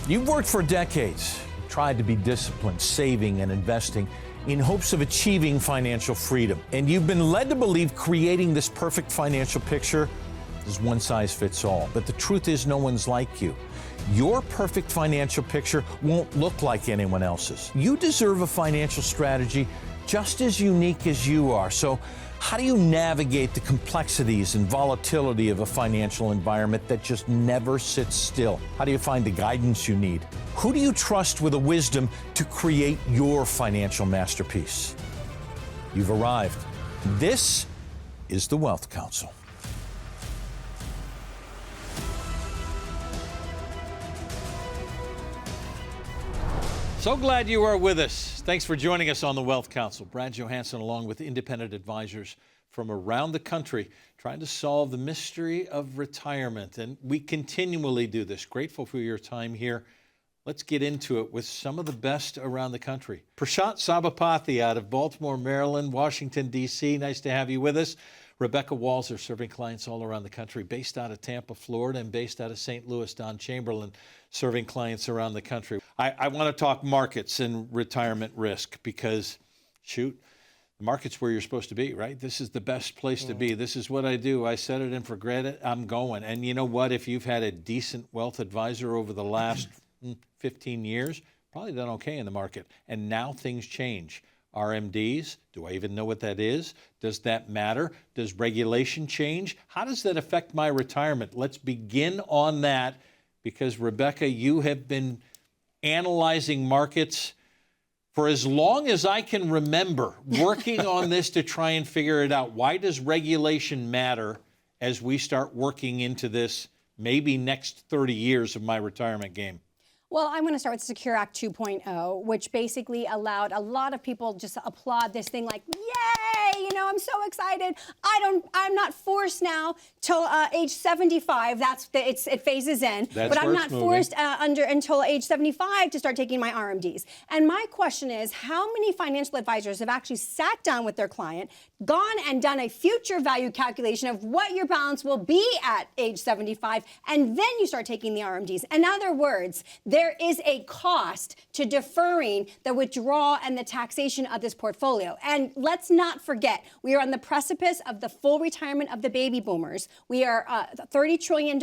You've worked for decades, tried to be disciplined, saving and investing in hopes of achieving financial freedom. And you've been led to believe creating this perfect financial picture is one size fits all. But the truth is, no one's like you. Your perfect financial picture won't look like anyone else's. You deserve a financial strategy just as unique as you are. So how do you navigate the complexities and volatility of a financial environment that just never sits still? How do you find the guidance you need? Who do you trust with the wisdom to create your financial masterpiece? You've arrived. This is the Wealth Council. So glad you are with us. Thanks for joining us on the Wealth Council. Brad Johansson, along with independent advisors from around the country, trying to solve the mystery of retirement. And we continually do this. Grateful for your time here. Let's get into it with some of the best around the country. Prashant Sabapathy out of Baltimore, Maryland, Washington, D.C. Nice to have you with us. Rebecca Walzer, serving clients all around the country, based out of Tampa, Florida, and based out of St. Louis. Don Chamberlain, serving clients around the country. I want to talk markets and retirement risk because, shoot, the market's where you're supposed to be, right? This is the best place to be. This is what I do. I set it and forget it. I'm going. And you know what? If you've had a decent wealth advisor over the last 15 years, probably done okay in the market. And now things change. RMDs, do I even know what that is? Does that matter? Does regulation change? How does that affect my retirement? Let's begin on that because, Rebecca, you have been analyzing markets for as long as I can remember, working on this to try and figure it out. Why does regulation matter as we start working into this maybe next 30 years of my retirement game? Well, I'm going to start with Secure Act 2.0, which basically allowed a lot of people just to applaud this thing like, yay, you know, I'm so excited. I'm not forced now till age 75. It phases in. But I'm not forced until age 75 to start taking my RMDs. And my question is, how many financial advisors have actually sat down with their client, gone and done a future value calculation of what your balance will be at age 75, and then you start taking the RMDs? In other words, there is a cost to deferring the withdrawal and the taxation of this portfolio. And let's not forget, we are on the precipice of the full retirement of the baby boomers. We are $30 trillion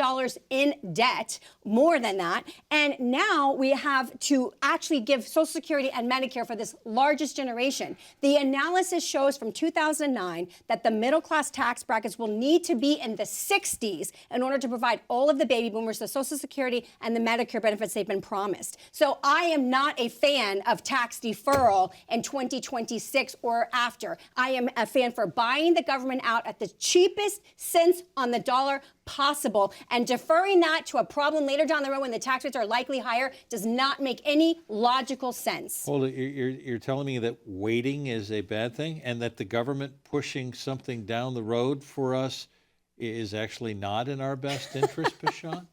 in debt, more than that. And now we have to actually give Social Security and Medicare for this largest generation. The analysis shows from 2009 that the middle class tax brackets will need to be in the 60s in order to provide all of the baby boomers the Social Security and the Medicare benefits they've been promised. So I am not a fan of tax deferral in 2026 or after. I am a fan for buying the government out at the cheapest cents on the dollar possible, and deferring that to a problem later down the road when the tax rates are likely higher does not make any logical sense. Hold it, you're telling me that waiting is a bad thing and that the government pushing something down the road for us is actually not in our best interest, Prashant?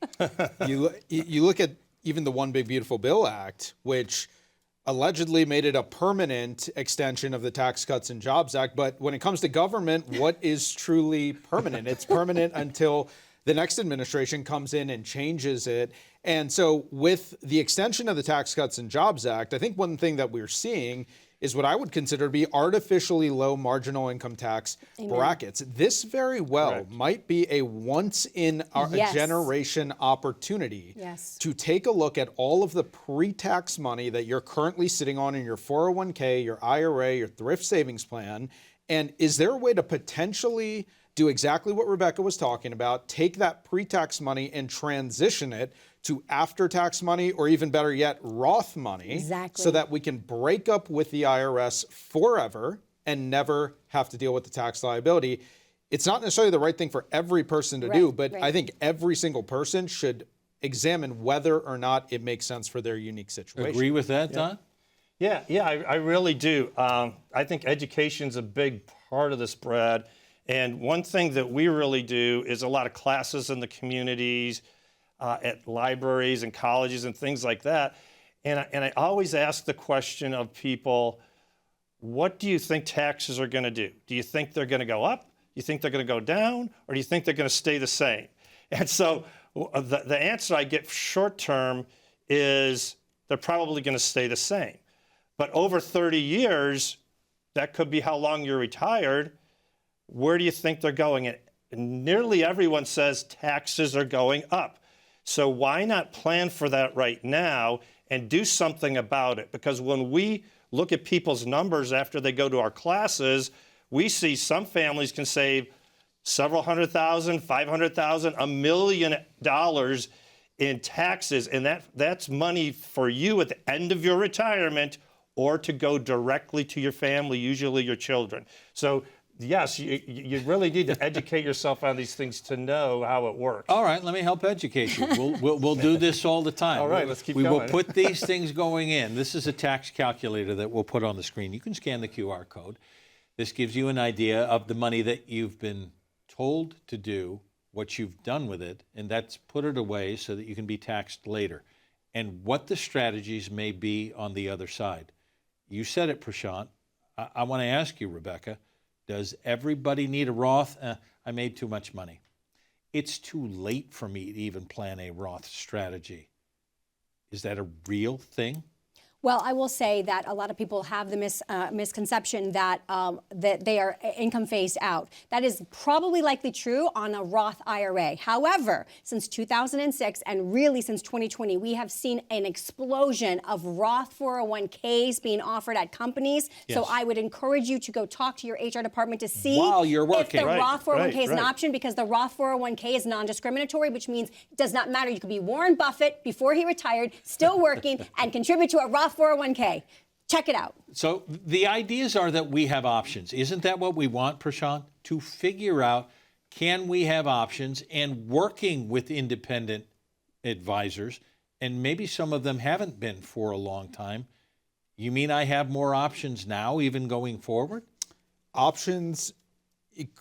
You look at even the One Big Beautiful Bill Act, which allegedly made it a permanent extension of the Tax Cuts and Jobs Act. But when it comes to government, what is truly permanent? It's permanent until the next administration comes in and changes it. And so with the extension of the Tax Cuts and Jobs Act, I think one thing that we're seeing is what I would consider to be artificially low marginal income tax brackets. This very well might be a once-in-a-generation opportunity to take a look at all of the pre-tax money that you're currently sitting on in your 401k, your IRA, your thrift savings plan, and is there a way to potentially do exactly what Rebecca was talking about, take that pre-tax money and transition it to after-tax money, or even better yet, Roth money, so that we can break up with the IRS forever and never have to deal with the tax liability. It's not necessarily the right thing for every person to do, but I think every single person should examine whether or not it makes sense for their unique situation. Agree with that, Don? Yeah, I really do. I think education's a big part of this, Brad. And one thing that we really do is a lot of classes in the communities, at libraries and colleges and things like that. And I always ask the question of people, what do you think taxes are going to do? Do you think they're going to go up? Do you think they're going to go down? Or do you think they're going to stay the same? And so the answer I get short term is they're probably going to stay the same. But over 30 years, that could be how long you're retired. Where do you think they're going? And nearly everyone says taxes are going up. So why not plan for that right now and do something about it? Because when we look at people's numbers after they go to our classes, we see some families can save several $100,000, $500,000, $1 million in taxes, and that's money for you at the end of your retirement or to go directly to your family, usually your children. So yes, you really need to educate yourself on these things to know how it works. All right, let me help educate you. We'll do this all the time. All right, let's keep we going. We will put these things going in. This is a tax calculator that we'll put on the screen. You can scan the QR code. This gives you an idea of the money that you've been told to do, what you've done with it, and that's put it away so that you can be taxed later, and what the strategies may be on the other side. You said it, Prashant. I want to ask you, Rebecca, does everybody need a Roth? I made too much money. It's too late for me to even plan a Roth strategy. Is that a real thing? Well, I will say that a lot of people have the misconception that that they are income phased out. That is probably likely true on a Roth IRA. However, since 2006 and really since 2020, we have seen an explosion of Roth 401ks being offered at companies. Yes. So I would encourage you to go talk to your HR department to see While you're working. if the Roth 401k is an right. option, because the Roth 401k is non-discriminatory, which means it does not matter. You could be Warren Buffett before he retired, still working, and contribute to a Roth 401k. Check it out. So the ideas are that we have options. Isn't that what we want, Prashant? To figure out, can we have options, and working with independent advisors, and maybe some of them haven't been for a long time. You mean I have more options now, even going forward? Options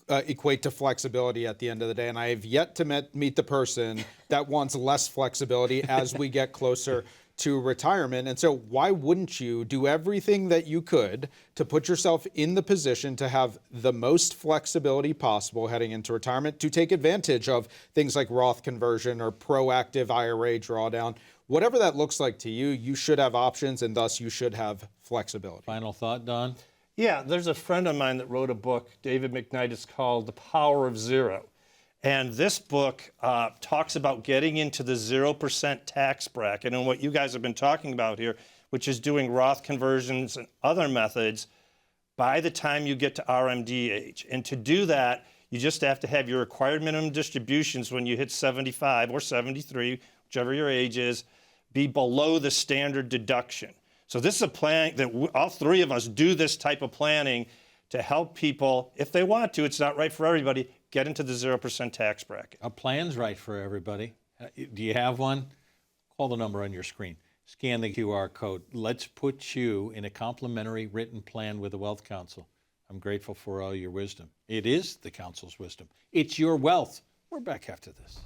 equate to flexibility at the end of the day, and I have yet to meet the person that wants less flexibility as we get closer to retirement. And so why wouldn't you do everything that you could to put yourself in the position to have the most flexibility possible heading into retirement, to take advantage of things like Roth conversion or proactive IRA drawdown? Whatever that looks like to you, you should have options, and thus you should have flexibility. Final thought, Don? Yeah, there's a friend of mine that wrote a book, David McKnight, it's called The Power of Zero. And this book talks about getting into the 0% tax bracket and what you guys have been talking about here, which is doing Roth conversions and other methods by the time you get to RMD age. And to do that, you just have to have your required minimum distributions when you hit 75 or 73, whichever your age is, be below the standard deduction. So this is a plan that all three of us do this type of planning to help people, if they want to, it's not right for everybody, get into the 0% tax bracket. A plan's right for everybody. Do you have one? Call the number on your screen. Scan the QR code. Let's put you in a complimentary written plan with the Wealth Council. I'm grateful for all your wisdom. It is the Council's wisdom. It's your wealth. We're back after this.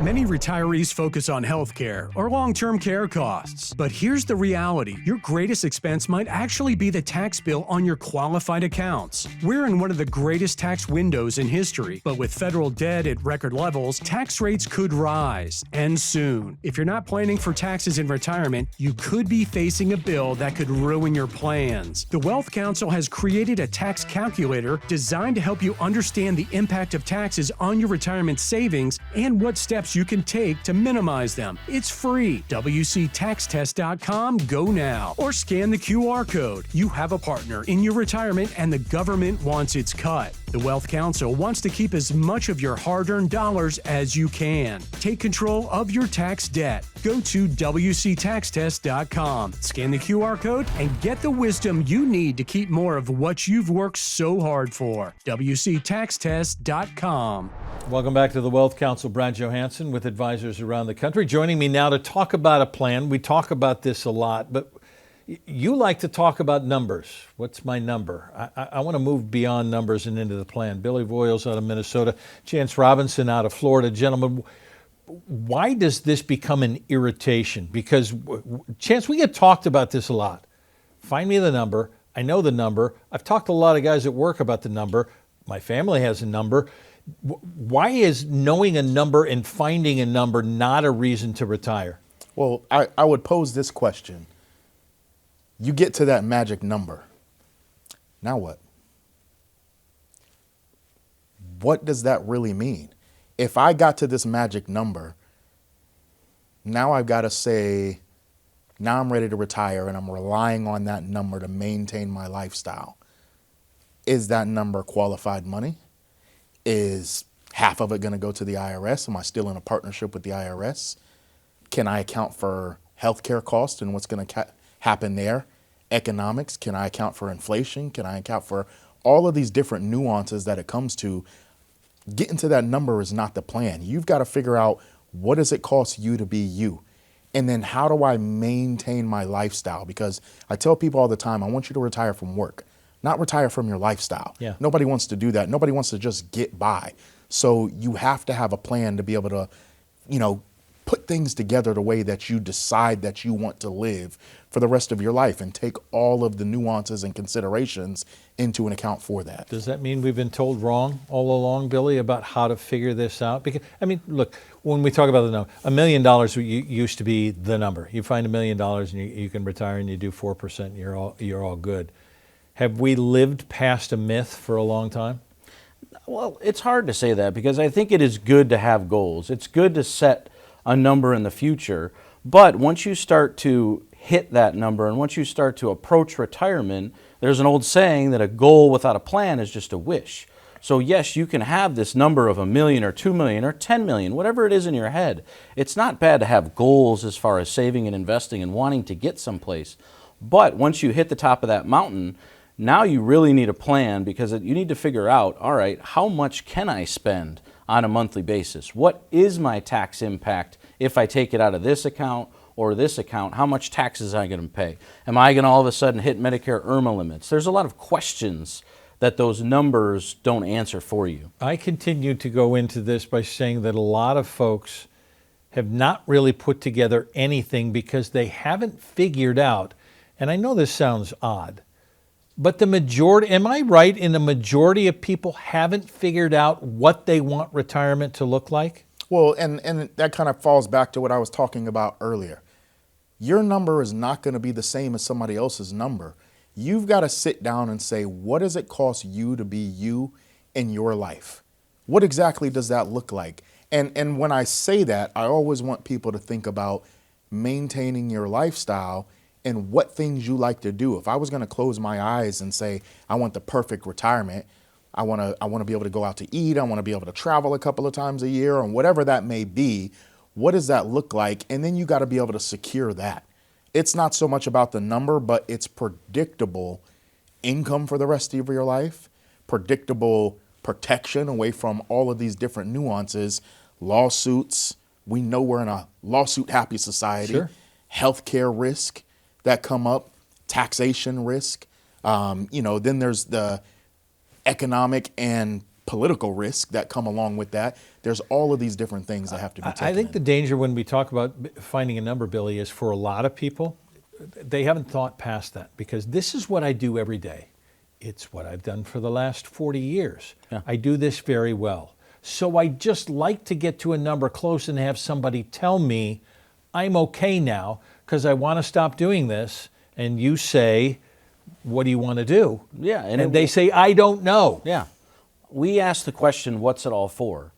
Many retirees focus on health care or long-term care costs. But here's the reality. Your greatest expense might actually be the tax bill on your qualified accounts. We're in one of the greatest tax windows in history, but with federal debt at record levels, tax rates could rise, and soon. If you're not planning for taxes in retirement, you could be facing a bill that could ruin your plans. The Wealth Council has created a tax calculator designed to help you understand the impact of taxes on your retirement savings and what steps you can take to minimize them. It's free. WCTaxTest.com. Go now. Or scan the QR code. You have a partner in your retirement, and the government wants its cut. The Wealth Council wants to keep as much of your hard-earned dollars as you can. Take control of your tax debt. Go to WCTaxTest.com. Scan the QR code and get the wisdom you need to keep more of what you've worked so hard for. WCTaxTest.com. Welcome back to the Wealth Council. Brad Johansson with advisors around the country. Joining me now to talk about a plan. We talk about this a lot, but you like to talk about numbers. What's my number? I want to move beyond numbers and into the plan. Billy Voiles out of Minnesota, Chance Robinson out of Florida. Gentlemen, why does this become an irritation? Because, Chance, we get talked about this a lot. Find me the number. I know the number. I've talked to a lot of guys at work about the number. My family has a number. Why is knowing a number and finding a number not a reason to retire? Well, I would pose this question. You get to that magic number. Now what? What does that really mean? If I got to this magic number, now I've got to say, now I'm ready to retire and I'm relying on that number to maintain my lifestyle. Is that number qualified money? Is half of it going to go to the IRS? Am I still in a partnership with the IRS? Can I account for healthcare costs and what's going to happen there? Economics? Can I account for inflation? Can I account for all of these different nuances that it comes to? Getting to that number is not the plan. You've got to figure out, what does it cost you to be you? And then how do I maintain my lifestyle? Because I tell people all the time, I want you to retire from work, not retire from your lifestyle. Yeah. Nobody wants to do that. Nobody wants to just get by. So you have to have a plan to be able to, put things together the way that you decide that you want to live for the rest of your life, and take all of the nuances and considerations into an account for that. Does that mean we've been told wrong all along, Billy, about how to figure this out? Because, look, when we talk about the number, $1 million used to be the number. You find $1 million and you can retire and you do 4% and you're all good. Have we lived past a myth for a long time? Well, it's hard to say that, because I think it is good to have goals. It's good to set a number in the future. But once you start to hit that number and once you start to approach retirement, there's an old saying that a goal without a plan is just a wish. So yes, you can have this number of $1 million or $2 million or $10 million, whatever it is in your head. It's not bad to have goals as far as saving and investing and wanting to get someplace. But once you hit the top of that mountain, now you really need a plan, because you need to figure out, all right, how much can I spend on a monthly basis? What is my tax impact if I take it out of this account or this account? How much taxes am I going to pay? Am I going to all of a sudden hit Medicare IRMA limits? There's a lot of questions that those numbers don't answer for you. I continue to go into this by saying that a lot of folks have not really put together anything because they haven't figured out, and I know this sounds odd, but the majority, am I right in the majority of people haven't figured out what they want retirement to look like? Well, and that kind of falls back to what I was talking about earlier. Your number is not going to be the same as somebody else's number. You've got to sit down and say, what does it cost you to be you in your life? What exactly does that look like? And when I say that, I always want people to think about maintaining your lifestyle and what things you like to do. If I was going to close my eyes and say, I want the perfect retirement, I want to be able to go out to eat, I want to be able to travel a couple of times a year, or whatever that may be, what does that look like? And then you got to be able to secure that. It's not so much about the number, but it's predictable income for the rest of your life, predictable protection away from all of these different nuances, lawsuits. We know we're in a lawsuit-happy society. Sure. Healthcare risk that come up, taxation risk. Then there's the economic and political risk that come along with that. There's all of these different things that have to be taken I think in. the danger when we talk about finding a number, Billy, is for a lot of people, they haven't thought past that, because this is what I do every day. It's what I've done for the last 40 years. Yeah. I do this very well. So I just like to get to a number close and have somebody tell me I'm okay now because I want to stop doing this. And you say, what do you want to do? Yeah, and they say, I don't know. Yeah. We ask the question, what's it all for?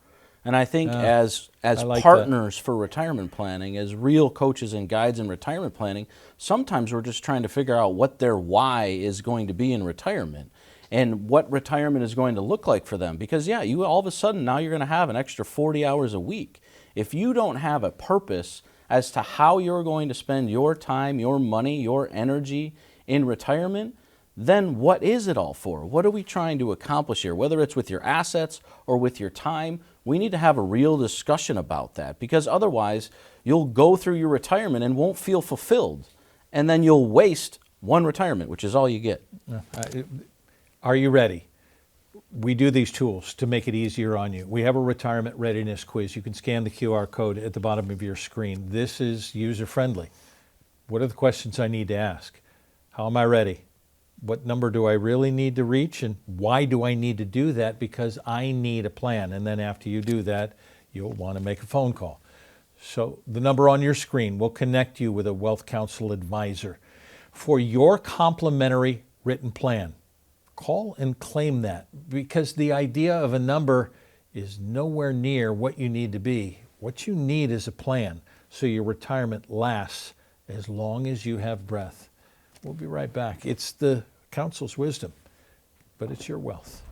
And I think as like partners for retirement planning, as real coaches and guides in retirement planning, sometimes we're just trying to figure out what their why is going to be in retirement and what retirement is going to look like for them. Because you all of a sudden now you're going to have an extra 40 hours a week. If you don't have a purpose as to how you're going to spend your time, your money, your energy in retirement, then what is it all for? What are we trying to accomplish here? Whether it's with your assets or with your time, we need to have a real discussion about that, because otherwise you'll go through your retirement and won't feel fulfilled. And then you'll waste one retirement, which is all you get. Are you ready? We do these tools to make it easier on you. We have a retirement readiness quiz. You can scan the QR code at the bottom of your screen. This is user-friendly. What are the questions I need to ask? How am I ready? what number do I really need to reach, and why do I need to do that? Because I need a plan. And then after you do that, you'll want to make a phone call. So the number on your screen will connect you with a Wealth Counsel advisor for your complimentary written plan. Call and claim that, because the idea of a number is nowhere near what you need to be. What you need is a plan so your retirement lasts as long as you have breath. We'll be right back. It's the counsel's wisdom, but it's your wealth.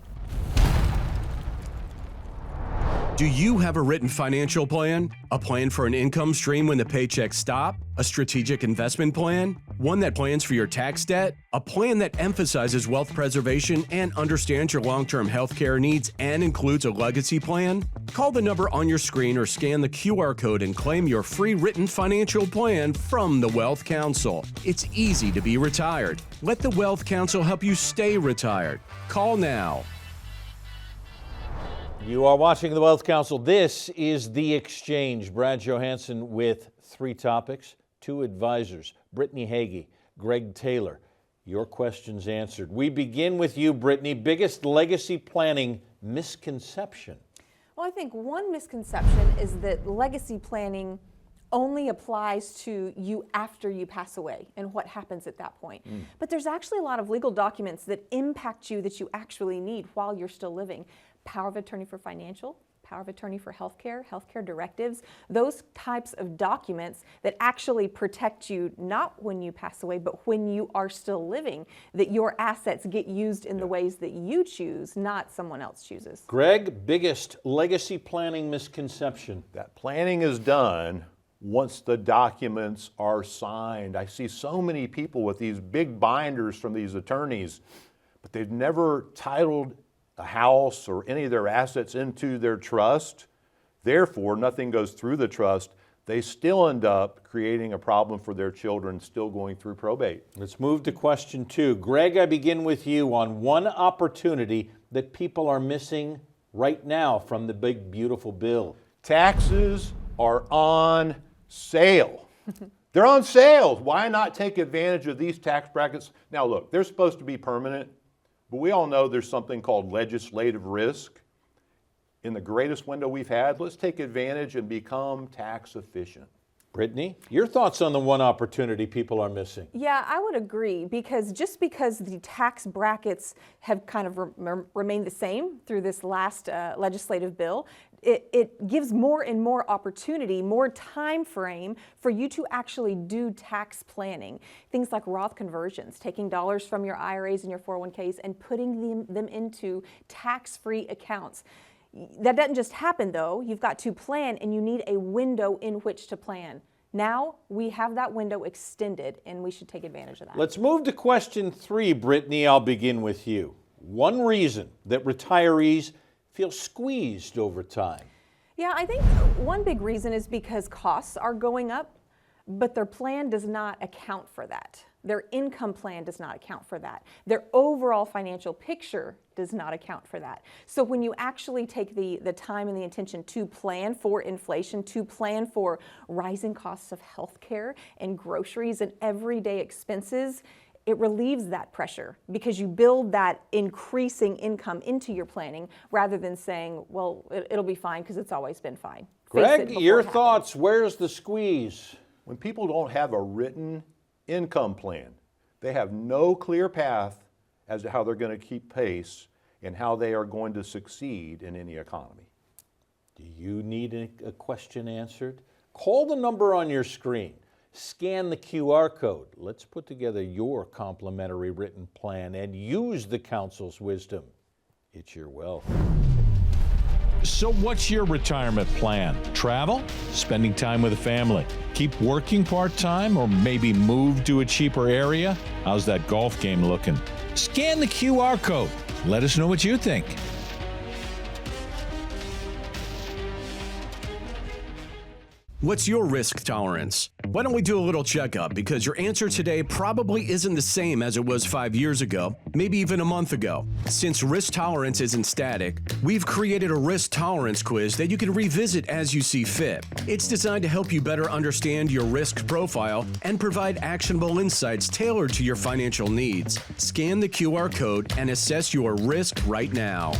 Do you have a written financial plan? A plan for an income stream when the paychecks stop? A strategic investment plan? One that plans for your tax debt? A plan that emphasizes wealth preservation and understands your long-term health care needs and includes a legacy plan? Call the number on your screen or scan the QR code and claim your free written financial plan from the Wealth Counsel. It's easy to be retired. Let the Wealth Counsel help you stay retired. Call now. You are watching the Wealth Counsel. This is The Exchange. Brad Johansson with 3 topics, 2 advisors, Brittany Hagee, Greg Taylor. Your questions answered. We begin with you, Brittany. Biggest legacy planning misconception? Well, I think one misconception is that legacy planning only applies to you after you pass away and what happens at that point. But there's actually a lot of legal documents that impact you that you actually need while you're still living. Power of attorney for financial, power of attorney for healthcare directives, those types of documents that actually protect you not when you pass away, but when you are still living, that your assets get used in the ways that you choose, not someone else chooses. Greg, biggest legacy planning misconception? That planning is done once the documents are signed. I see so many people with these big binders from these attorneys, but they've never titled a house or any of their assets into their trust. Therefore, nothing goes through the trust. They still end up creating a problem for their children, still going through probate. Let's move to question 2. Greg, I begin with you on one opportunity that people are missing right now from the big, beautiful bill. Taxes are on sale. They're on sale. Why not take advantage of these tax brackets? Now look, they're supposed to be permanent, but we all know there's something called legislative risk. In the greatest window we've had, let's take advantage and become tax efficient. Brittany, your thoughts on the one opportunity people are missing? Yeah, I would agree, because just because the tax brackets have kind of remained the same through this last legislative bill, it gives more and more opportunity, more time frame for you to actually do tax planning. Things like Roth conversions, taking dollars from your IRAs and your 401ks and putting them into tax-free accounts. That doesn't just happen though. You've got to plan, and you need a window in which to plan. Now we have that window extended, and we should take advantage of that. Let's move to question 3. Brittany, I'll begin with you. One reason that retirees feel squeezed over time? Yeah, I think one big reason is because costs are going up, but their plan does not account for that. Their income plan does not account for that. Their overall financial picture does not account for that. So when you actually take the time and the attention to plan for inflation, to plan for rising costs of healthcare and groceries and everyday expenses, it relieves that pressure, because you build that increasing income into your planning rather than saying, well, it'll be fine because it's always been fine. Greg, your thoughts, where's the squeeze? When people don't have a written income plan, they have no clear path as to how they're going to keep pace and how they are going to succeed in any economy. Do you need a question answered? Call the number on your screen. Scan the QR code. Let's put together your complimentary written plan and use the counsel's wisdom. It's your wealth. So what's your retirement plan? Travel? Spending time with the family? Keep working part-time, or maybe move to a cheaper area? How's that golf game looking? Scan the QR code. Let us know what you think. What's your risk tolerance? Why don't we do a little checkup, because your answer today probably isn't the same as it was 5 years ago, maybe even a month ago. Since risk tolerance isn't static, we've created a risk tolerance quiz that you can revisit as you see fit. It's designed to help you better understand your risk profile and provide actionable insights tailored to your financial needs. Scan the QR code and assess your risk right now.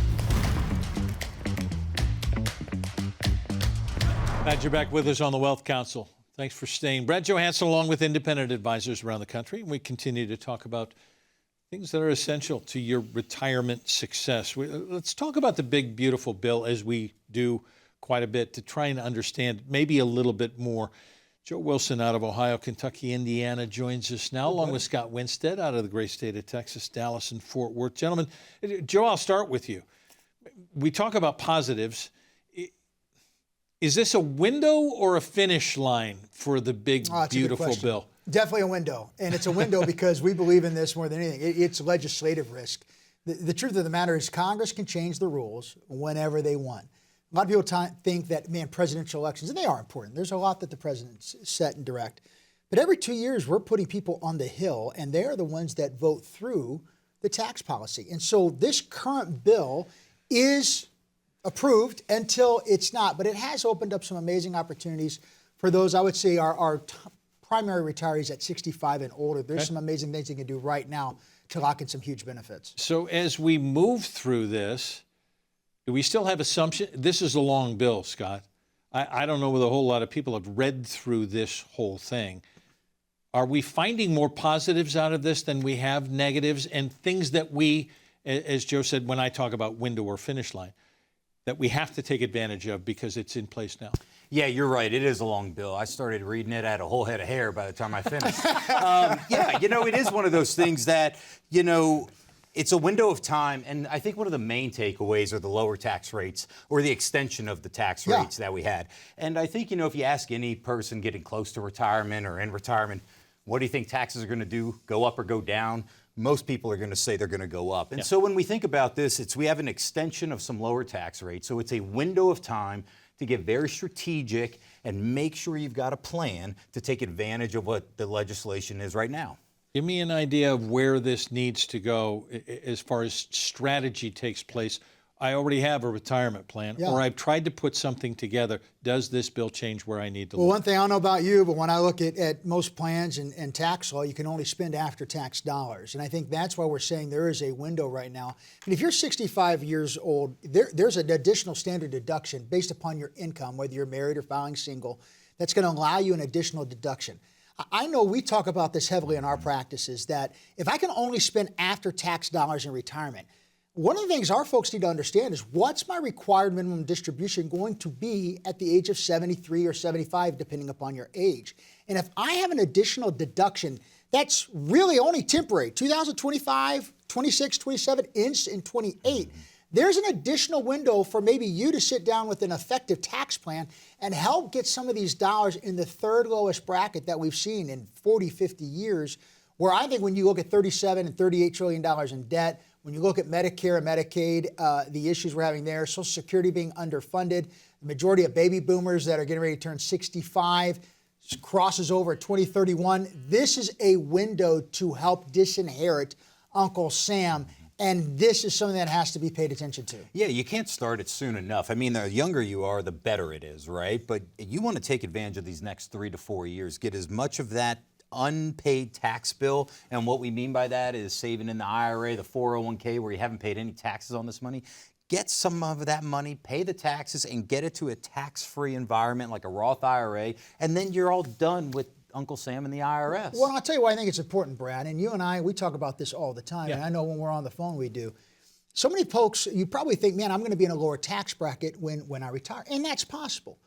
Glad you're back with us on the Wealth Council. Thanks for staying. Brad Johansson along with independent advisors around the country. We continue to talk about things that are essential to your retirement success. Let's talk about the big, beautiful bill, as we do quite a bit, to try and understand maybe a little bit more. Joe Wilson out of Ohio, Kentucky, Indiana joins us now, along with Scott Winstead out of the great state of Texas, Dallas, and Fort Worth. Gentlemen, Joe, I'll start with you. We talk about positives. Is this a window or a finish line for the big, beautiful bill? Definitely a window. And it's a window because we believe in this more than anything. It's legislative risk. The truth of the matter is Congress can change the rules whenever they want. A lot of people think that, man, presidential elections, and they are important. There's a lot that the president set and direct. But every 2 years, we're putting people on the Hill, and they are the ones that vote through the tax policy. And so this current bill is approved until it's not, but it has opened up some amazing opportunities for those, I would say, our primary retirees at 65 and older. There's some amazing things they can do right now to lock in some huge benefits. So as we move through this, do we still have assumption? This is a long bill, Scott. I don't know whether a whole lot of people have read through this whole thing. Are we finding more positives out of this than we have negatives, and things that we, as Joe said, when I talk about window or finish line, that we have to take advantage of because it's in place now? Yeah, you're right. It is a long bill. I started reading it, I had a whole head of hair by the time I finished. Yeah, it is one of those things that, it's a window of time, and I think one of the main takeaways are the lower tax rates, or the extension of the tax rates that we had. And I think, if you ask any person getting close to retirement or in retirement, what do you think taxes are going to do? Go up or go down? Most people are going to say they're going to go up. And so when we think about this, we have an extension of some lower tax rates. So it's a window of time to get very strategic and make sure you've got a plan to take advantage of what the legislation is right now. Give me an idea of where this needs to go as far as strategy takes place. I already have a retirement plan, or I've tried to put something together. Does this bill change where I need to look? Well, one thing I don't know about you, but when I look at most plans and tax law, you can only spend after-tax dollars. And I think that's why we're saying there is a window right now. And if you're 65 years old, there's an additional standard deduction based upon your income, whether you're married or filing single, that's going to allow you an additional deduction. I know we talk about this heavily in our practices, that if I can only spend after-tax dollars in retirement, one of the things our folks need to understand is, what's my required minimum distribution going to be at the age of 73 or 75, depending upon your age? And if I have an additional deduction, that's really only temporary, 2025, 26, 27, ends in 28, there's an additional window for maybe you to sit down with an effective tax plan and help get some of these dollars in the third lowest bracket that we've seen in 40, 50 years, where I think when you look at $37 and $38 trillion in debt, when you look at Medicare and Medicaid, the issues we're having there, Social Security being underfunded, the majority of baby boomers that are getting ready to turn 65 crosses over at 2031. This is a window to help disinherit Uncle Sam. And this is something that has to be paid attention to. Yeah, you can't start it soon enough. I mean, the younger you are, the better it is, right? But you want to take advantage of these next 3 to 4 years, get as much of that unpaid tax bill. And what we mean by that is saving in the IRA, the 401k, where you haven't paid any taxes on this money. Get some of that money, pay the taxes, and get it to a tax-free environment like a Roth IRA, and then you're all done with Uncle Sam and the IRS. Well, I'll tell you why I think it's important, Brad. And you and I, we talk about this all the time. And I know when we're on the phone, we do. So many folks, you probably think, man, I'm going to be in a lower tax bracket when I retire. And that's possible.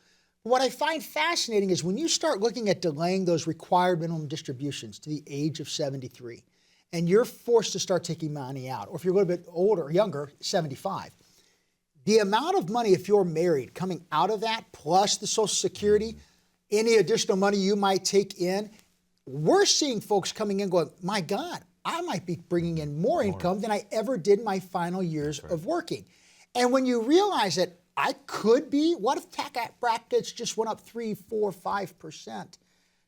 What I find fascinating is when you start looking at delaying those required minimum distributions to the age of 73, and you're forced to start taking money out, or if you're a little bit older or younger, 75, the amount of money, if you're married, coming out of that, plus the Social Security, any additional money you might take in, we're seeing folks coming in going, my God, I might be bringing in more income than I ever did in my final years of working. And when you realize that I could be. What if tax brackets just went up 3, 4, 5%?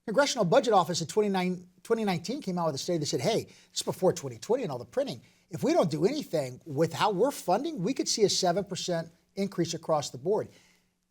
Congressional Budget Office in 2019 came out with a study that said, hey, this is before 2020 and all the printing. If we don't do anything with how we're funding, we could see a 7% increase across the board.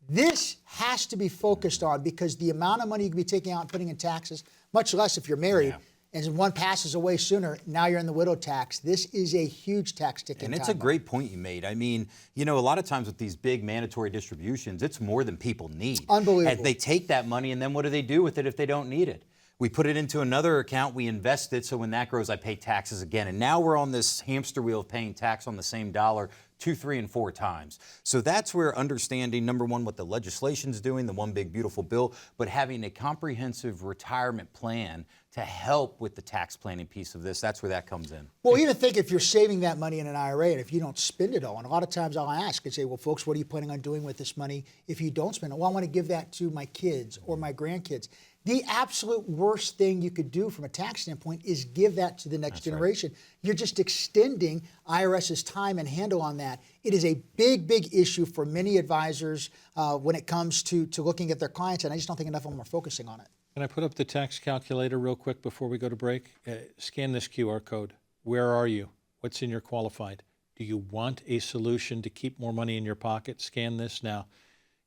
This has to be focused on because the amount of money you could be taking out and putting in taxes, much less if you're married, and one passes away sooner, now you're in the widow tax. This is a huge tax ticking And it's time a great point you made. I mean, you know, a lot of times with these big mandatory distributions, it's more than people need. Unbelievable. And they take that money and then what do they do with it if they don't need it? We put it into another account, we invest it, so when that grows, I pay taxes again. And now we're on this hamster wheel of paying tax on the same dollar 2, 3, and 4 times. So that's where understanding, number one, what the legislation's doing, the one big beautiful bill, but having a comprehensive retirement plan to help with the tax planning piece of this, that's where that comes in. Well, even think if you're saving that money in an IRA and if you don't spend it all, and a lot of times I'll ask and say, well, folks, what are you planning on doing with this money if you don't spend it? Well, I want to give that to my kids or my grandkids. The absolute worst thing you could do from a tax standpoint is give that to the next generation. Right. You're just extending IRS's time and handle on that. It is a big, big issue for many advisors when it comes to looking at their clients, and I just don't think enough of them are focusing on it. Can I put up the tax calculator real quick before we go to break? Scan this QR code. Where are you? What's in your qualified? Do you want a solution to keep more money in your pocket? Scan this now.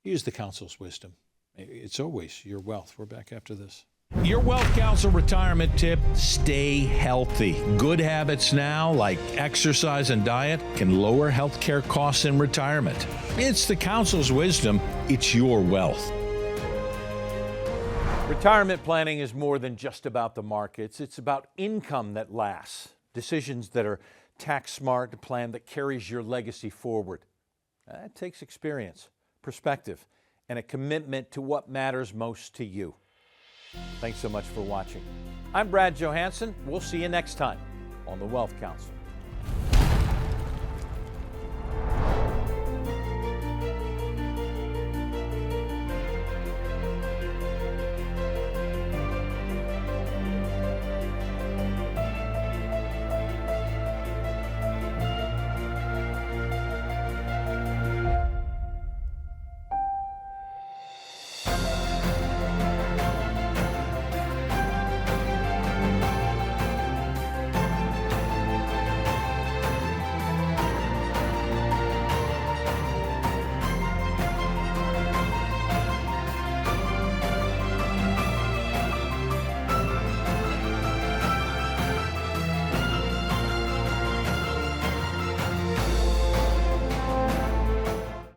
Use the council's wisdom. It's always your wealth. We're back after this. Your Wealth Council retirement tip: stay healthy. Good habits now, like exercise and diet, can lower healthcare costs in retirement. It's the council's wisdom. It's your wealth. Retirement planning is more than just about the markets. It's about income that lasts, decisions that are tax smart, a plan that carries your legacy forward. That takes experience, perspective, and a commitment to what matters most to you. Thanks so much for watching. I'm Brad Johansson. We'll see you next time on the Wealth Council.